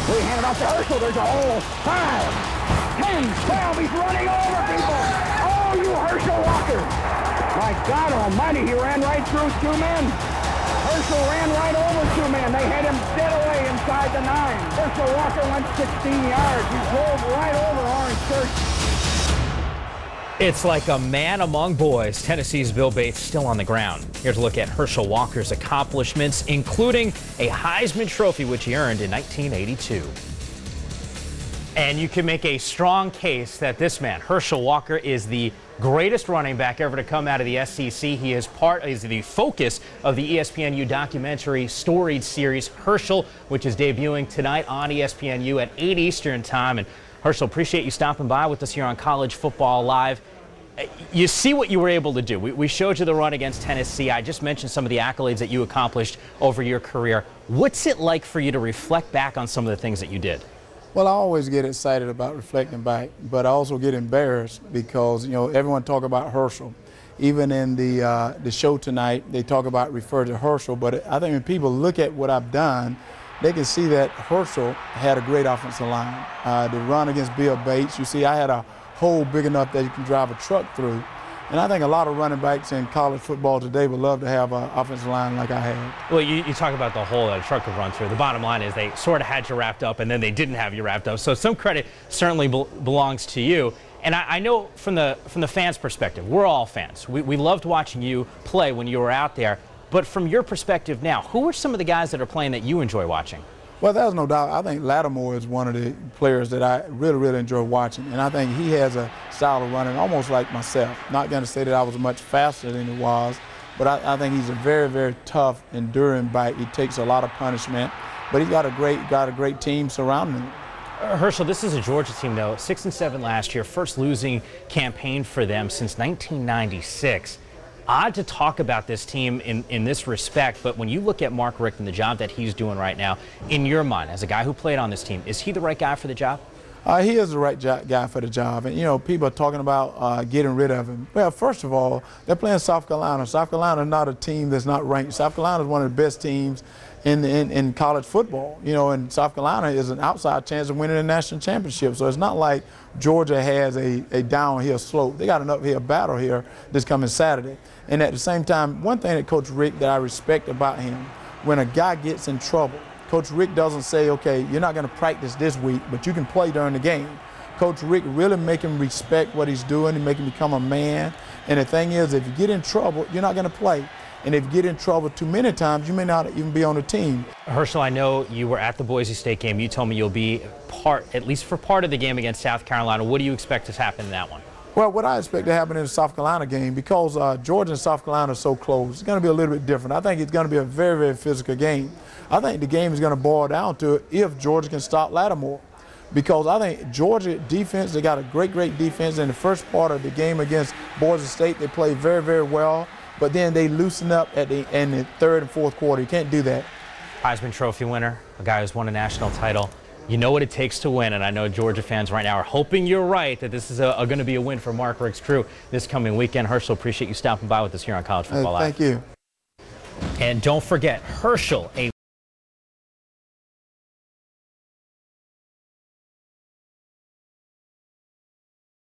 We hand it off to Herschel. There's a hole. 5, 10, 12. He's running over people. Oh, you Herschel Walker. My God almighty, he ran right through 2 men. Herschel ran right over 2 men. They had him dead away inside the 9. Herschel Walker went 16 yards. He drove right over Orange Church. It's like a man among boys. Tennessee's Bill Bates still on the ground. Here's a look at Herschel Walker's accomplishments, including a Heisman Trophy, which he earned in 1982. And you can make a strong case that this man, Herschel Walker, is the greatest running back ever to come out of the SEC. He is the focus of the ESPNU documentary storied series Herschel, which is debuting tonight on ESPNU at 8 Eastern time. And Herschel, appreciate you stopping by with us here on College Football Live. You see what you were able to do. We showed you the run against Tennessee. I just mentioned some of the accolades that you accomplished over your career. What's it like for you to reflect back on some of the things that you did? Well, I always get excited about reflecting back, but I also get embarrassed because, you know, everyone talk about Herschel. Even in the show tonight, they refer to Herschel, but I think when people look at what I've done, they can see that Herschel had a great offensive line. The run against Bill Bates, you see I had a hole big enough that you can drive a truck through. And I think a lot of running backs in college football today would love to have an offensive line like I had. Well, you talk about the hole that a truck could run through. The bottom line is they sort of had you wrapped up, and then they didn't have you wrapped up. So some credit certainly belongs to you. And I know from the fans' perspective, we're all fans. We loved watching you play when you were out there. But from your perspective now, who are some of the guys that are playing that you enjoy watching? Well, there's no doubt. I think Lattimore is one of the players that I really enjoy watching. And I think he has a style of running almost like myself. Not going to say that I was much faster than he was, but I think he's a very tough, enduring back. He takes a lot of punishment, but he's got a great team surrounding him. Herschel, this is a Georgia team, though. 6-7 last year, first losing campaign for them since 1996. Odd to talk about this team in this respect, but when you look at Mark Richt and the job that he's doing right now, in your mind, as a guy who played on this team, is he the right guy for the job? He is the right guy for the job. And, you know, people are talking about getting rid of him. Well, first of all, they're playing South Carolina. South Carolina is not a team that's not ranked. South Carolina is one of the best teams in college football. You know, and South Carolina is an outside chance of winning a national championship. So it's not like Georgia has a downhill slope. They got an uphill battle here this coming Saturday. And at the same time, one thing that Coach Richt that I respect about him, when a guy gets in trouble, Coach Richt doesn't say, okay, you're not going to practice this week, but you can play during the game. Coach Richt really make him respect what he's doing and make him become a man. And the thing is, if you get in trouble, you're not going to play. And if you get in trouble too many times, you may not even be on the team. Herschel, I know you were at the Boise State game. You told me you'll be at least for part of the game against South Carolina. What do you expect to happen in that one? Well, what I expect to happen in the South Carolina game, because Georgia and South Carolina are so close, it's going to be a little bit different. I think it's going to be a very physical game. I think the game is going to boil down to if Georgia can stop Lattimore. Because I think Georgia defense, they got a great defense. In the first part of the game against Boise State, they played very well. But then they loosen up in the third and fourth quarter. You can't do that. Heisman Trophy winner, a guy who's won a national title. You know what it takes to win, and I know Georgia fans right now are hoping you're right, that this is going to be a win for Mark Richt's crew this coming weekend. Herschel, appreciate you stopping by with us here on College Football Live. Thank you. And don't forget, Herschel, a